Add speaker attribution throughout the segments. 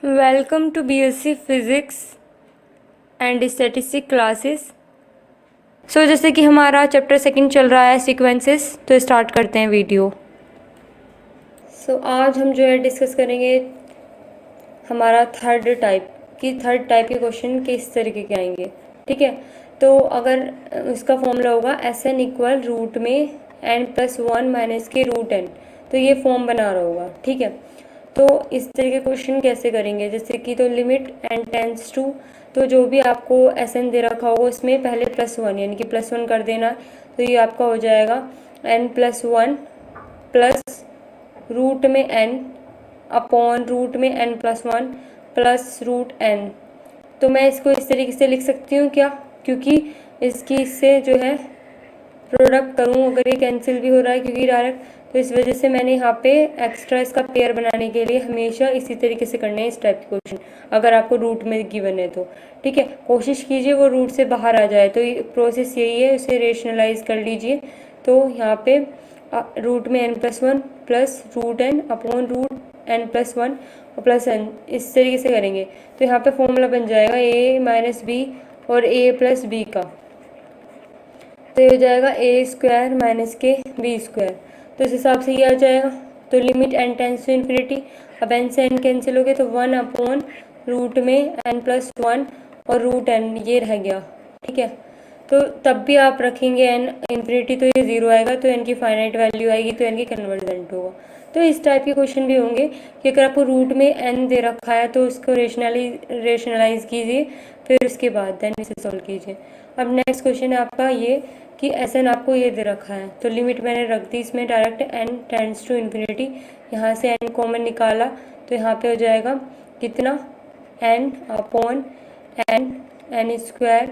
Speaker 1: Welcome to BSc physics and statistic classes. जैसे कि हमारा चैप्टर सेकंड चल रहा है सीक्वेंसेस, तो स्टार्ट करते हैं वीडियो। आज हम जो है डिस्कस करेंगे हमारा थर्ड टाइप के क्वेश्चन किस तरीके के आएंगे। ठीक है, तो अगर उसका फॉर्मूला होगा एस एन इक्वल रूट में n+1 माइनस के रूट एन, तो ये फॉर्म बना रहा होगा। ठीक है, तो इस तरह के क्वेश्चन कैसे करेंगे, जैसे कि तो लिमिट n टेंस टू, तो जो भी आपको एस एन दे रखा होगा उसमें पहले +1 यानी कि +1 कर देना। तो ये आपका हो जाएगा n+1 प्लस रूट में n अपॉन रूट में n+1 प्लस रूट n। तो मैं इसको इस तरीके से लिख सकती हूँ क्या, क्योंकि इसकी इससे जो है प्रोडक्ट करूँ, अगर ये कैंसिल भी हो रहा है क्योंकि डायरेक्ट, तो इस वजह से मैंने यहाँ पे एक्स्ट्रा इसका पेयर बनाने के लिए हमेशा इसी तरीके से करने हैं इस टाइप के क्वेश्चन, अगर आपको रूट में गिवन है तो। ठीक है, कोशिश कीजिए वो रूट से बाहर आ जाए, तो प्रोसेस यही है, उसे रेशनलाइज कर लीजिए। तो यहाँ पे रूट में n+1 plus root N upon root n+1 और प्लस n, इस तरीके से करेंगे। तो यहाँ पे फॉर्मूला बन जाएगा a माइनस बी और a प्लस बी का, तो ये हो जाएगा a² माइनस के b²। तो इस हिसाब से ये आ जाएगा। तो limit n tends to infinity, अब n से n कैंसिल हो गया, तो 1 अपॉन रूट में n+1 और रूट n ये रह गया। ठीक है, तो तब भी आप रखेंगे n इन्फिनिटी, तो ये 0 आएगा, तो n की फाइनाइट वैल्यू आएगी, तो n की कन्वर्जेंट होगा। तो इस टाइप के क्वेश्चन भी होंगे कि अगर आपको रूट में n दे रखा है तो उसको रेशनलाइज कीजिए, फिर उसके बाद देन इसे सॉल्व कीजिए। अब नेक्स्ट क्वेश्चन है आपका ये कि एस एन आपको ये दे रखा है, तो लिमिट मैंने रख दी इसमें direct n tends to infinity, यहाँ से n कॉमन निकाला, तो यहाँ पे हो जाएगा कितना n upon n²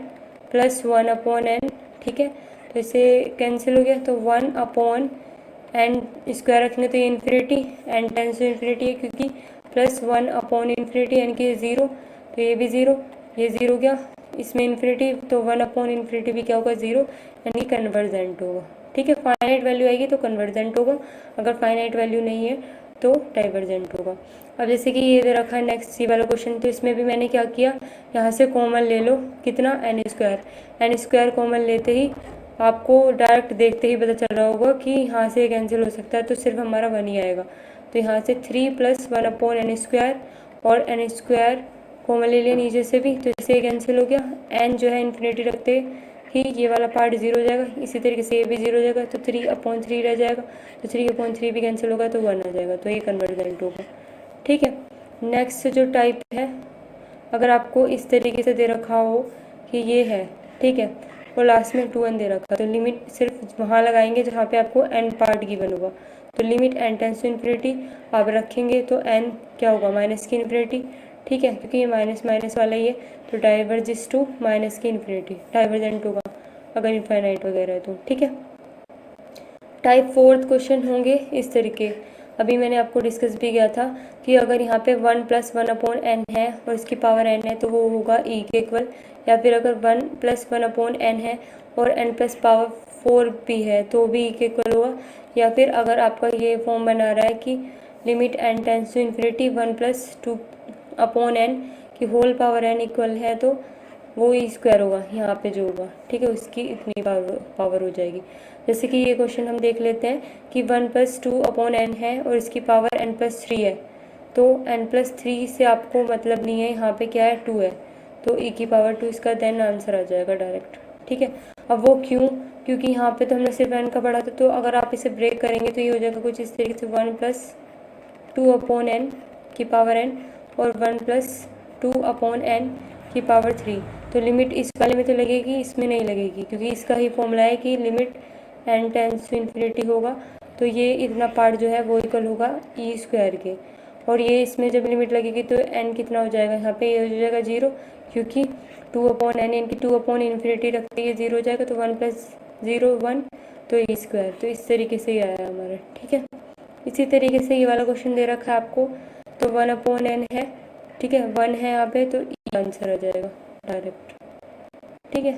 Speaker 1: plus 1 upon n। ठीक है, तो इसे कैंसिल हो गया, तो 1 अपॉन n² रखेंगे तो ये infinity, n tends to infinity है क्योंकि, प्लस 1 अपॉन इन्फिनिटी यानी कि 0, तो ये भी 0, ये 0 गया, इसमें इन्फिनिटी, तो 1 अपॉन इन्फिनिटी भी क्या होगा 0, यानी कन्वर्जेंट होगा। ठीक है, फाइनाइट वैल्यू आएगी तो कन्वर्जेंट होगा, अगर फाइनाइट वैल्यू नहीं है तो डाइवर्जेंट होगा। अब जैसे कि ये दे रखा है नेक्स्ट सी वाला क्वेश्चन, तो इसमें भी मैंने क्या किया, यहाँ से कॉमन ले लो, कितना n² कॉमन लेते ही आपको डायरेक्ट देखते ही पता चल रहा होगा कि यहाँ से कैंसिल हो सकता है, तो सिर्फ हमारा 1 ही आएगा। तो यहाँ से 3 प्लस 1 अपॉन n² और n² कॉमन ले लिया नीचे से भी, तो इससे कैंसिल हो गया। n जो है इन्फिनिटी रखते ही ये वाला पार्ट 0 हो जाएगा, इसी तरीके से ये भी 0 हो जाएगा, तो 3/3 रह जाएगा, तो 3/3 भी कैंसिल होगा, तो 1 आ जाएगा, तो ये कन्वर्जेंट होगा। ठीक है, नेक्स्ट जो टाइप है, अगर आपको इस तरीके से दे रखा हो कि ये है, ठीक है, और लास्ट में 2n दे रखा, तो लिमिट सिर्फ वहाँ लगाएंगे जहाँ पे आपको n पार्ट गिवन होगा। तो limit n tends to infinity आप रखेंगे तो n क्या होगा, माइनस की इन्फिनिटी। ठीक है, क्योंकि ये माइनस माइनस वाला ही है, तो डाइवर्जिस टू माइनस की इन्फिनिटी, डाइवर्जेंट होगा अगर इनफाइनाइट वगैरह है तो। ठीक है, टाइप फोर्थ क्वेश्चन होंगे इस तरीके, अभी मैंने आपको डिस्कस भी किया था कि अगर यहाँ पे 1 + 1 अपॉन n है और इसकी पावर n है तो वो होगा e के इक्वल, या फिर अगर 1 + 1 अपॉन n है और n प्लस पावर 4 भी है तो भी e के इक्वल होगा, या फिर अगर आपका ये फॉर्म बना रहा है कि limit n tends to infinity 1 + 2 upon n की होल पावर n इक्वल है, तो वो e² होगा यहाँ पे जो होगा। ठीक है, उसकी इतनी पावर हो जाएगी। जैसे कि ये क्वेश्चन हम देख लेते हैं कि 1 + 2 अपॉन n है और इसकी पावर n+3 है, तो n+3 से आपको मतलब नहीं है, यहाँ पे क्या है 2 है, तो e की पावर 2 इसका देन आंसर आ जाएगा डायरेक्ट। ठीक है, अब वो क्यों, क्योंकि यहाँ पे तो हमने सिर्फ n का पढ़ा था, तो अगर आप इसे ब्रेक करेंगे तो ये हो जाएगा कुछ इस तरीके से 1 + 2 अपॉन n की पावर n और 1 + 2 अपॉन n की पावर 3। तो लिमिट इस वाले में तो लगेगी, इसमें नहीं लगेगी, क्योंकि इसका ही फॉर्मूला है कि limit n tends to infinity होगा, तो ये इतना पार्ट जो है वो इक्वल होगा e² के, और ये इसमें जब लिमिट लगेगी तो n कितना हो जाएगा, यहाँ पे ये हो जाएगा 0, क्योंकि 2 अपॉन n यानी कि 2 अपॉन इन्फिनिटी रखते ये 0 हो जाएगा, तो 1 + 0 1, तो e²। तो इस तरीके से ही आया हमारा। ठीक है, इसी तरीके से ये वाला क्वेश्चन दे रखा है आपको, तो 1 अपॉन n है, ठीक है, 1 है यहाँ पे, तो e आंसर आ जाएगा डायरेक्ट। ठीक है,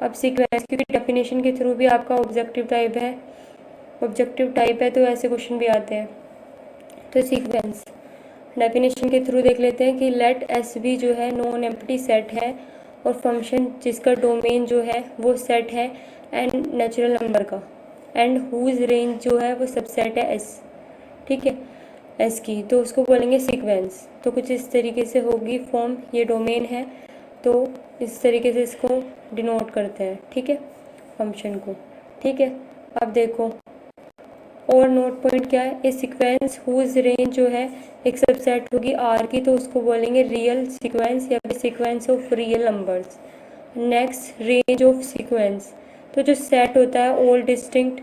Speaker 1: अब सीक्वेंस, क्योंकि डेफिनेशन के थ्रू भी आपका ऑब्जेक्टिव टाइप है, तो ऐसे क्वेश्चन भी आते हैं। तो सीक्वेंस डेफिनेशन के थ्रू देख लेते हैं कि लेट एस बी जो है नॉन एम्प्टी सेट है और फंक्शन जिसका डोमेन जो है वो सेट है एंड नेचुरल नंबर का, एंड हुज रेंज जो है वो सबसेट है एस, ठीक है, एस की, तो उसको बोलेंगे सीक्वेंस। तो कुछ इस तरीके से होगी फॉर्म, ये डोमेन है तो इस तरीके से इसको डिनोट करते हैं, ठीक है, फंक्शन को, ठीक है। अब देखो और नोट पॉइंट क्या है, ए सीक्वेंस हुज रेंज जो है एक सबसेट होगी आर की, तो उसको बोलेंगे रियल सीक्वेंस या फिर sequence of real numbers. Next range of sequence, तो जो सेट होता है ऑल डिस्टिंक्ट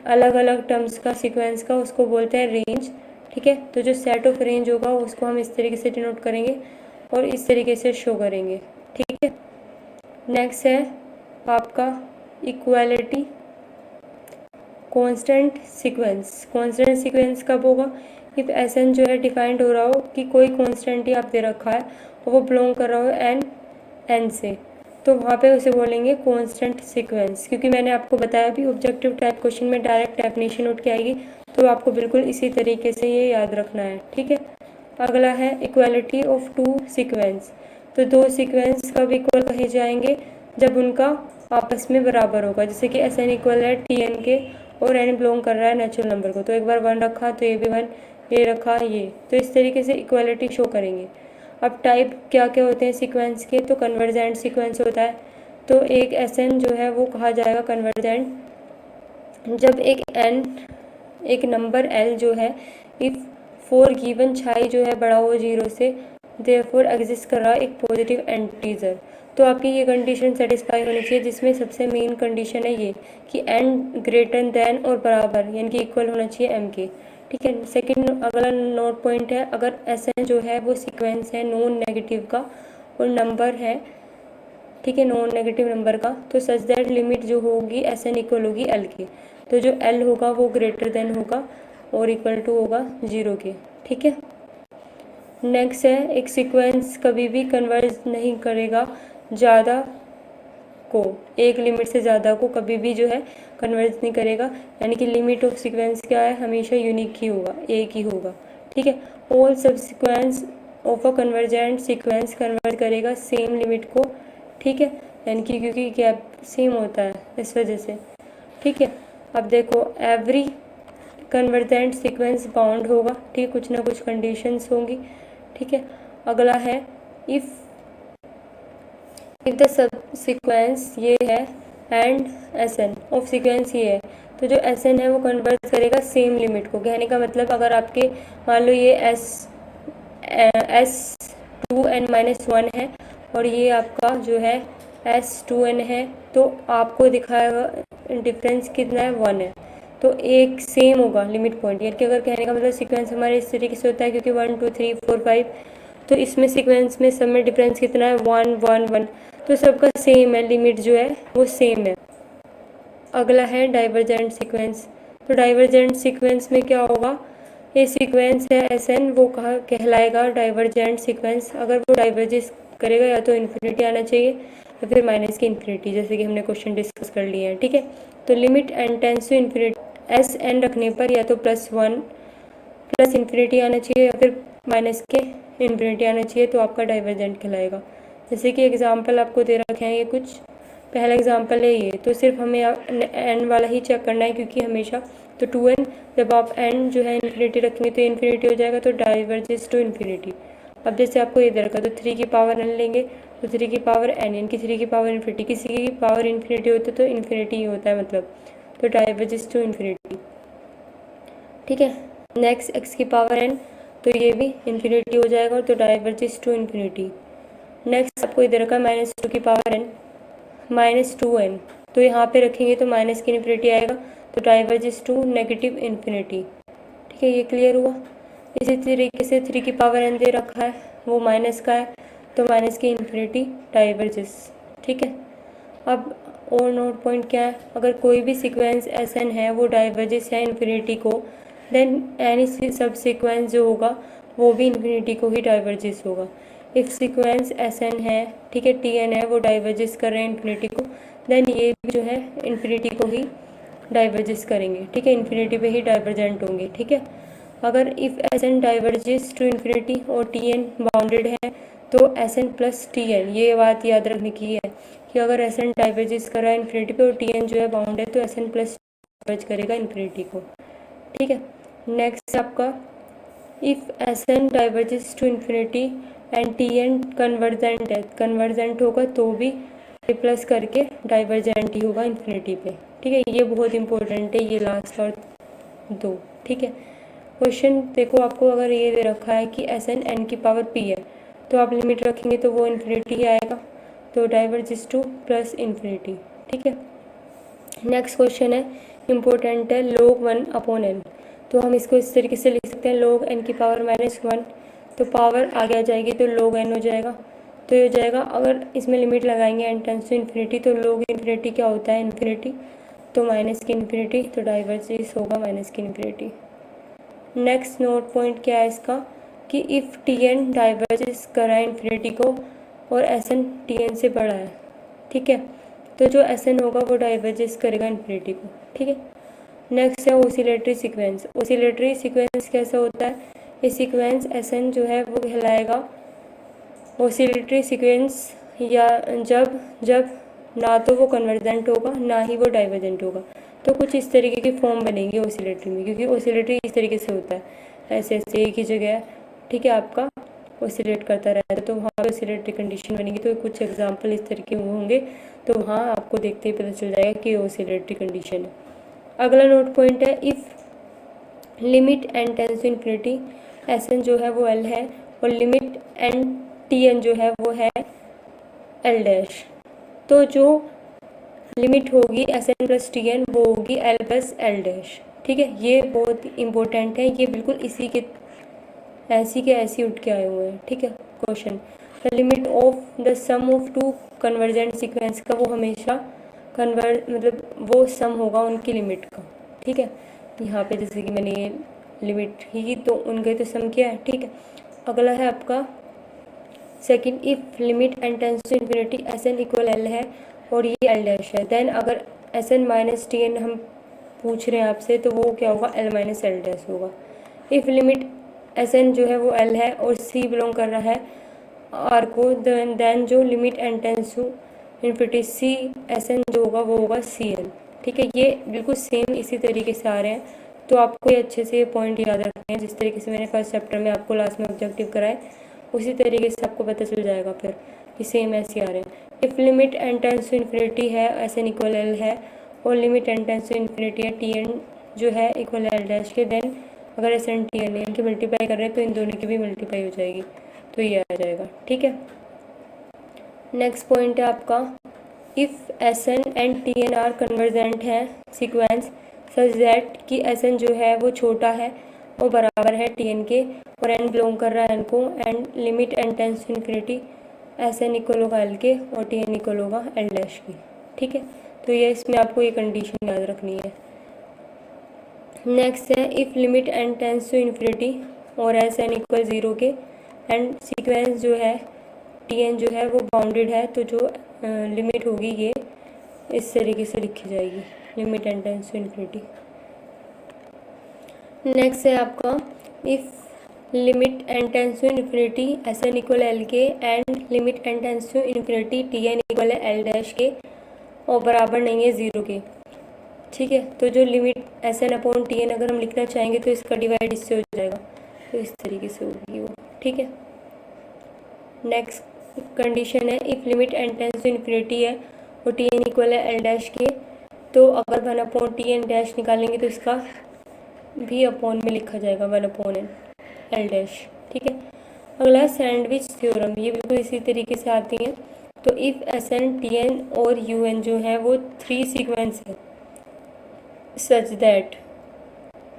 Speaker 1: अलग अलग टर्म्स का सीक्वेंस का, उसको बोलते हैं रेंज, ठीक है। तो जो सेट ऑफ रेंज होगा उसको हम इस तरीके से डिनोट करेंगे और इस तरीके से शो करेंगे, ठीक है। नेक्स्ट है आपका equality constant sequence. Constant sequence कब होगा, इफ एसन जो है डिफाइंड हो रहा हो कि कोई कांस्टेंट ही आप दे रखा है और वो बिलोंग कर रहा हो एन से, तो वहाँ पे उसे बोलेंगे कांस्टेंट सीक्वेंस। क्योंकि मैंने आपको बताया भी ऑब्जेक्टिव टाइप क्वेश्चन में डायरेक्ट डेफिनेशन उठ के आएगी, तो आपको बिल्कुल इसी तरीके से ये याद रखना है, ठीक है। अगला है इक्वालिटी ऑफ टू सीक्वेंस। तो दो सीक्वेंस कब इक्वल कहे जाएंगे, जब उनका आपस में बराबर होगा, जैसे कि एस एन इक्वल है टी एन के और एन बिलोंग कर रहा है नेचुरल नंबर को, तो एक बार 1 रखा तो ये भी 1, ये रखा ये, तो इस तरीके से इक्वालिटी शो करेंगे। अब टाइप क्या क्या होते हैं सीक्वेंस के, तो कन्वर्जेंट सीक्वेंस होता है, तो एक एस एन जो है वो कहा जाएगा कन्वर्जेंट जब एक नंबर एल जो है इफ़ फोर गिवन छाई जो है बड़ा हो 0 से, देयरफॉर एग्जिस्ट कर रहा है एक पॉजिटिव इंटीजर। तो आपकी ये कंडीशन सेटिस्फाई होनी चाहिए, जिसमें सबसे मेन कंडीशन है ये कि एन ग्रेटर देन और बराबर यानी कि इक्वल होना चाहिए एम के, ठीक है। सेकंड अगला नोट पॉइंट है, अगर एस एन जो है वो सीक्वेंस है नॉन नेगेटिव का और नंबर है, ठीक है, नॉन नेगेटिव नंबर का, तो सच दैट लिमिट जो होगी एस एन इक्वल होगी एल के, तो जो एल होगा वो ग्रेटर देन होगा और इक्वल टू होगा 0 के, ठीक है। नेक्स्ट है एक सीक्वेंस कभी भी कन्वर्ज नहीं करेगा ज़्यादा को, एक लिमिट से ज़्यादा को कभी भी जो है कन्वर्ज नहीं करेगा, यानी कि लिमिट ऑफ सीक्वेंस क्या है, हमेशा यूनिक ही होगा, एक ही होगा, ठीक है। ऑल सब sequence of a convergent sequence converge करेगा सेम लिमिट को, ठीक है, यानी कि क्योंकि गैप सेम होता है इस वजह से, ठीक है। अब देखो एवरी कन्वर्जेंट सीक्वेंस बाउंड होगा, ठीक, कुछ ना कुछ कंडीशंस होंगी, ठीक है। अगला है इफ़ द सब सीक्वेंस ये है and S N of sequence ये है, तो जो एस एन है वो कन्वर्ज करेगा सेम लिमिट को। कहने का मतलब अगर आपके मान लो ये एस 2n-1 है और ये आपका जो है S2n है, तो आपको दिखाएगा डिफरेंस कितना है, 1 है, तो एक सेम होगा लिमिट पॉइंट। यानी कि अगर कहने का मतलब सीक्वेंस हमारे इस तरीके से होता है, क्योंकि 1 2 3 4 5, तो इसमें सीक्वेंस में सब में डिफरेंस कितना है, 1 1 1, तो सबका सेम है, लिमिट जो है वो सेम है। अगला है डाइवर्जेंट सीक्वेंस। तो डाइवर्जेंट सीक्वेंस में क्या होगा, ये सीक्वेंस है एस एन, वो कहलाएगा डाइवर्जेंट सीक्वेंस अगर वो डाइवर्जेस करेगा या तो इन्फिनिटी आना चाहिए या फिर माइनस की इन्फिनिटी, जैसे कि हमने क्वेश्चन डिस्कस कर लिए हैं, ठीक है। तो limit N tends to infinity S N रखने पर या तो +1 प्लस इन्फिनिटी आना चाहिए या फिर माइनस के इन्फिनिटी आना चाहिए, तो आपका डाइवर्जेंट कहलाएगा। जैसे कि एग्जाम्पल आपको दे रखे हैं ये कुछ, पहला एग्जाम्पल है ये, तो सिर्फ हमें एन वाला ही चेक करना है, क्योंकि हमेशा तो 2n जब आप एन जो है इन्फिनिटी रखेंगे तो इन्फिनिटी हो जाएगा, तो डाइवर्जेस टू इन्फिनिटी। अब जैसे आपको ये दे रखा, तो 3 की पावर n लेंगे तो 3 की पावर n, यानी कि 3 की पावर इन्फिनिटी, किसी की पावर इन्फिनिटी होती है तो इन्फिनिटी ही होता है मतलब, तो डाइवर्जेस टू इन्फिनिटी, ठीक है। नेक्स्ट x की पावर n, तो ये भी इन्फिनिटी हो जाएगा, तो डाइवर्जेस टू इन्फिनिटी। नेक्स्ट आपको इधर का -2 की पावर n -2n, तो यहाँ पे रखेंगे तो माइनस की इन्फिनिटी आएगा, तो डाइवर्जेस टू नेगेटिव इन्फिनिटी, ठीक है। ये क्लियर हुआ। इसी तरीके से 3 की पावर n दे रखा है, वो माइनस का है, तो माइनस की इन्फिनिटी डाइवर्जेस, ठीक है। अब और नोट पॉइंट क्या है, अगर कोई भी सीक्वेंस एस एन है वो डाइवर्जेस है इन्फिनिटी को, देन एनी सब सीक्वेंस जो होगा वो भी इन्फिनिटी को ही डाइवर्जेस होगा। इफ़ सीक्वेंस एस एन है, ठीक है, टी एन है, वो डाइवर्जेस कर रहे हैं इन्फिनिटी को, देन ये भी जो है इन्फिनिटी को ही डाइवर्जेस करेंगे, ठीक है, इन्फिनिटी पे ही डाइवर्जेंट होंगे, ठीक है। अगर if S N diverges to infinity और टी एन बाउंडेड है तो S N plus T N, ये बात याद रखने की है कि अगर एस एन डाइवर्जेस कर रहा है इन्फिनिटी पे और टी एन जो है बाउंड है तो एस एन प्लस डाइवर्ज करेगा इन्फिनिटी को। ठीक है, नेक्स्ट आपका if S N diverges to infinity and T N convergent है, कन्वर्जेंट होगा तो भी प्लस करके डाइवर्जेंट ही होगा इन्फिनिटी पे। ठीक है, ये बहुत इंपॉर्टेंट है, ये लास्ट और दो। ठीक है, क्वेश्चन देखो आपको अगर ये दे रखा है कि एस एन एन की पावर पी है तो आप लिमिट रखेंगे तो वो इन्फिनिटी ही आएगा, तो डाइवर्जेस टू प्लस इन्फिनिटी। ठीक है, नेक्स्ट क्वेश्चन है इम्पोर्टेंट है log 1 अपॉन एन, तो हम इसको इस तरीके से लिख सकते हैं log n की पावर -1, तो पावर आगे आ जाएगी तो log n हो जाएगा। तो ये हो जाएगा, अगर इसमें लिमिट लगाएंगे n टेंस टू इन्फिनिटी तो log इन्फिनिटी क्या होता है इन्फिनिटी, तो माइनस की इन्फिनिटी, तो डाइवर्जेस होगा माइनस की इन्फिनिटी। नेक्स्ट नोट पॉइंट क्या है इसका कि इफ़ टी एन डाइवर्जेस करा है इन्फिनिटी को और एस एन टी एन से बड़ा है, ठीक है, तो जो एस एन होगा वो डाइवर्जेस करेगा इन्फिनिटी को। ठीक है, नेक्स्ट है ओसिलेटरी सीक्वेंस। ओसिलेटरी सीक्वेंस कैसा होता है, ये सीक्वेंस एस एन जो है वो कहलाएगा ओसिलेटरी सीक्वेंस या जब जब ना तो वो कन्वर्जेंट होगा ना ही वो डाइवर्जेंट होगा, तो कुछ इस तरीके की फॉर्म बनेगी ओसिलेटरी में, क्योंकि ओसिलेटरी इस तरीके से होता है, ऐसे ऐसे एक ही जगह, ठीक है, आपका ओसिलेट करता रहता है, तो वहाँ पे ओसिलेटरी कंडीशन बनेगी। तो कुछ एग्जांपल इस तरीके होंगे, तो वहाँ आपको देखते ही पता चल जाएगा कि ओसिलेटरी कंडीशन है। अगला नोट पॉइंट है if limit N tends to infinity, S N जो है वो एल है और लिमिट एन टी एन जो है वो है एल डैश, तो जो लिमिट होगी S N plus T N वो होगी एल प्लस एल डैश। ठीक है, ये बहुत इंपॉर्टेंट है, ये बिल्कुल इसी के ऐसी उठ के आए हुए हैं। ठीक है, question the limit of the sum of two convergent sequence का, वो हमेशा मतलब वो सम होगा उनकी लिमिट का। ठीक है, यहाँ पे जैसे कि मैंने ये लिमिट ही तो उनके तो सम किया है। ठीक है, अगला है आपका second if limit N tends to infinity S N equal L है और ये एल डैश है, देन अगर S N minus T N हम पूछ रहे हैं आपसे तो वो क्या होगा एल माइनस एल डैश होगा। इफ़ लिमिट एस एन जो है वो एल है और सी बिलोंग कर रहा है आर को, देन जो limit N tends to infinity C S N जो होगा वो होगा सी एन। ठीक है, ये बिल्कुल सेम इसी तरीके से आ रहे हैं, तो आपको ये अच्छे से ये पॉइंट याद रखने हैं, जिस तरीके से मैंने फर्स्ट चैप्टर में आपको लास्ट में ऑब्जेक्टिव कराए उसी तरीके से आपको पता चल जाएगा फिर कि सेम ऐसे आ रहे हैं। If limit N tends to infinity है एस एन इक्वल एल है और limit N tends to infinity है टी एन जो है इक्वल एल डैश के, देन अगर एस एन टी एन इनकी मल्टीप्लाई कर रहे हैं तो इन दोनों की भी मल्टीप्लाई हो जाएगी, तो ये आ जाएगा। ठीक है, नेक्स्ट पॉइंट है आपका if S N and T N are convergent है सीक्वेंस सच दैट कि एस एन जो है वो छोटा है और बराबर है टी एन के और एन बिलोंग कर रहा है एन को, and limit N tends to infinity S N equal होगा एल के और टी एन इक्वल होगा एल डैश की। ठीक है, तो ये इसमें आपको ये कंडीशन याद रखनी है। नेक्स्ट है if limit N tends to infinity और एस एन इक्वल 0 के एंड सीक्वेंस जो है टी एन जो है वो बाउंडेड है, तो जो लिमिट होगी ये इस तरीके से लिखी जाएगी, limit N tends to infinity. Next है आपका if limit N tends to infinity S N equal L के and limit N tends to infinity T N equal L dash के और बराबर नहीं है 0 के। ठीक है, तो जो limit S N upon T N अगर हम लिखना चाहेंगे तो इसका डिवाइड इससे हो जाएगा, तो इस तरीके से होगी वो। ठीक है, नेक्स्ट कंडीशन है if limit N tends to infinity है और टी एन इक्वल है एल डैश के, तो अगर 1 अपॉन टी एन डैश निकालेंगे तो इसका भी अपॉन में लिखा जाएगा 1 अपॉन एन एल डैश। ठीक है, अगला है सैंडविच थ्योरम, ये बिल्कुल इसी तरीके से आती है। तो if S N T N और यू एन जो है वो 3 सीक्वेंस है सच दैट,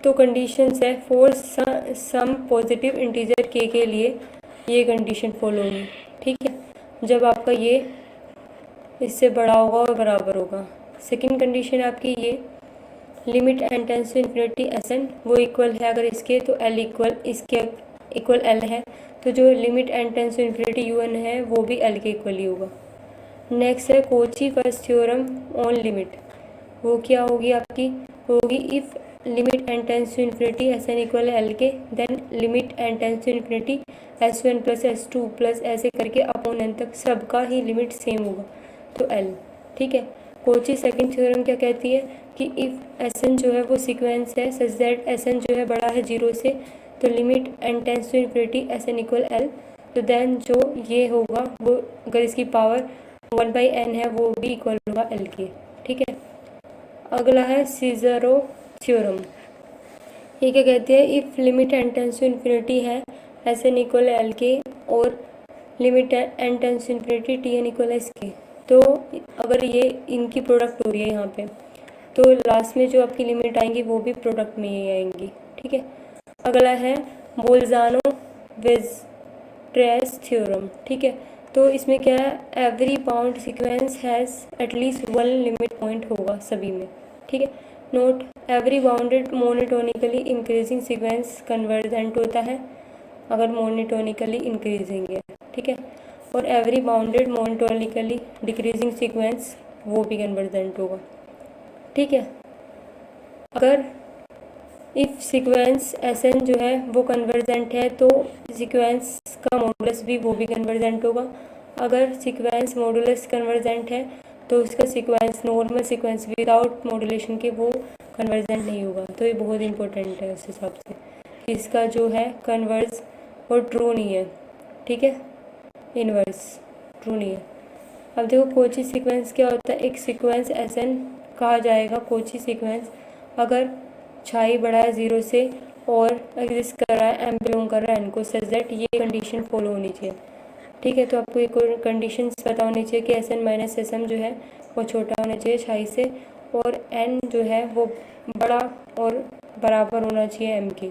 Speaker 1: तो कंडीशंस है फॉर सम पॉजिटिव इंटीजर के लिए ये कंडीशन फॉलो होगी। ठीक है, जब आपका ये इससे बड़ा होगा और बराबर होगा। सेकंड कंडीशन आपकी ये limit N tends to infinity S N वो इक्वल है अगर इसके, तो एल इक्वल इसके इक्वल एल है, तो जो limit N tends to infinity U N है वो भी एल के इक्वल ही होगा। नेक्स्ट है Cauchy first theorem on limit, वो क्या होगी आपकी, होगी if limit N tends to infinity S N equal L के, then limit N tends to infinity S1 plus S2 plus ऐसे करके अपॉन एन तक सबका ही लिमिट सेम होगा, तो एल। ठीक है। कोची सेकंड थ्योरम क्या कहती है कि इफ़ एस एन जो है वो सीक्वेंस है सच दैट एस एन जो है बड़ा है 0 से, तो limit N tends to infinity S N equal L, तो देन जो ये होगा वो अगर इसकी पावर 1/n है वो भी इक्वल होगा एल के। ठीक है। अगला है सीजरो थ्योरम। ये क्या कहती है, if limit N tends to infinity है एस एन इक्वल एल के और limit N tends to infinity T N equal S के, तो अगर ये इनकी प्रोडक्ट हो रही है यहाँ पे, तो लास्ट में जो आपकी लिमिट आएंगी वो भी प्रोडक्ट में ही आएंगी। ठीक है। अगला है बोल्जानो वेस्ट्रेस थ्योरम। ठीक है। तो इसमें क्या है, every bound sequence has at least one limit point होगा सभी में। ठीक है। Note, every bounded monotonically increasing sequence convergent होता है अगर मोनोटोनिकली इंक्रीजिंग है। ठीक है। और every bounded monotonically decreasing sequence वो भी कन्वर्जेंट होगा। ठीक है। अगर इफ़ सीक्वेंस एस एन जो है वो कन्वर्जेंट है तो सीक्वेंस का मॉडुलस भी वो भी कन्वर्जेंट होगा। अगर सीक्वेंस मॉडुलस कन्वर्जेंट है तो उसका sequence normal sequence without modulation के वो कन्वर्जेंट नहीं होगा। तो ये बहुत इंपॉर्टेंट है उस हिसाब से कि इसका जो है कन्वर्स और ट्रू नहीं है। ठीक है। इनवर्स ट्रू नहीं है। अब देखो कोची सीक्वेंस क्या होता है, एक सीक्वेंस एस एन कहा जाएगा कोची सीक्वेंस अगर छाई बड़ा है 0 से और एग्जिस्ट कर रहा है एम बिलोंग कर रहा है एन को, सच दैट ये कंडीशन फॉलो होनी चाहिए। ठीक है। तो आपको एक कंडीशन पता होनी चाहिए कि S N minus S M जो है वो छोटा होना चाहिए छाई से, और एन जो है वो बड़ा और बराबर होना चाहिए एम के।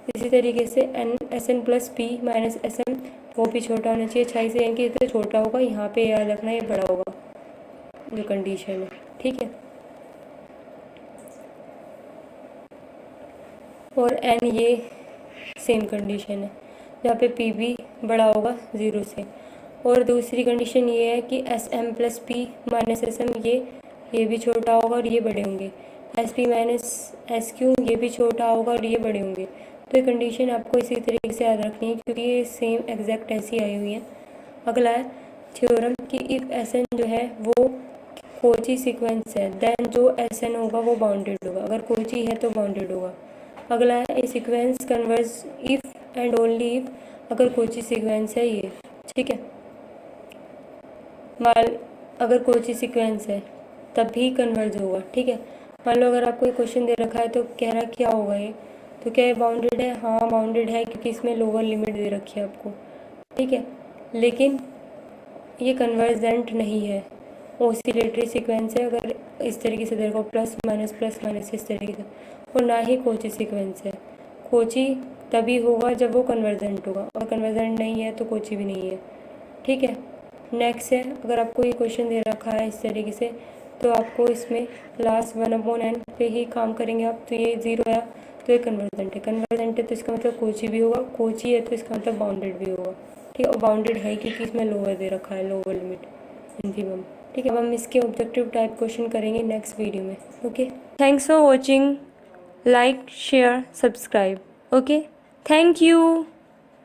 Speaker 1: इसी तरीके से N S N plus P minus S M वो भी छोटा होना चाहिए छाई से, एन के तो छोटा होगा, यहाँ पे याद रखना ये बड़ा होगा जो कंडीशन है। ठीक है। और एन ये सेम कंडीशन है जहाँ पे पी भी बड़ा होगा 0 से। और दूसरी कंडीशन ये है कि S M plus P minus S M ये भी छोटा होगा और ये बड़े होंगे, S P minus S Q ये भी छोटा होगा और ये बड़े होंगे। तो ये कंडीशन आपको इसी तरीके से याद रखनी है क्योंकि ये सेम एग्जैक्ट ऐसी आई हुई है। अगला है थ्योरम कि इफ़ एस एन जो है वो कोची सीक्वेंस है देन जो एस एन होगा वो बाउंडेड होगा, अगर कोची है तो बाउंडेड होगा। अगला है a sequence converges if and only if, अगर कोची सीक्वेंस है ये। ठीक है। अगर कोची सीक्वेंस है तभी कन्वर्ज होगा। ठीक है। मान लो अगर आपको एक क्वेश्चन दे रखा है तो कह रहा क्या होगा ये, तो क्या ये बाउंडेड है, हाँ बाउंडेड है क्योंकि इसमें लोअर लिमिट दे रखी है आपको। ठीक है। लेकिन ये कन्वर्जेंट नहीं है, ऑसिलेटरी सीक्वेंस है अगर इस तरीके से देखो प्लस माइनस इस तरीके से, और ना ही कोची सीक्वेंस है। कोची तभी होगा जब वो कन्वर्जेंट होगा, और कन्वर्जेंट नहीं है तो कोची भी नहीं है। ठीक है। नेक्स्ट है, अगर आपको ये क्वेश्चन दे रखा है इस तरीके से तो आपको इसमें लास्ट 1/n पे ही काम करेंगे आप। तो ये 0 है तो ये कन्वर्जेंट है तो इसका मतलब कोची भी होगा, कोची है तो इसका मतलब बाउंडेड भी होगा। ठीक है। और बाउंडेड है क्योंकि इसमें लोअर दे रखा है, लोअर लिमिट मिनिमम। ठीक है। अब हम इसके ऑब्जेक्टिव टाइप क्वेश्चन करेंगे नेक्स्ट वीडियो में। Okay, thanks for watching, like share subscribe. Okay, thank you.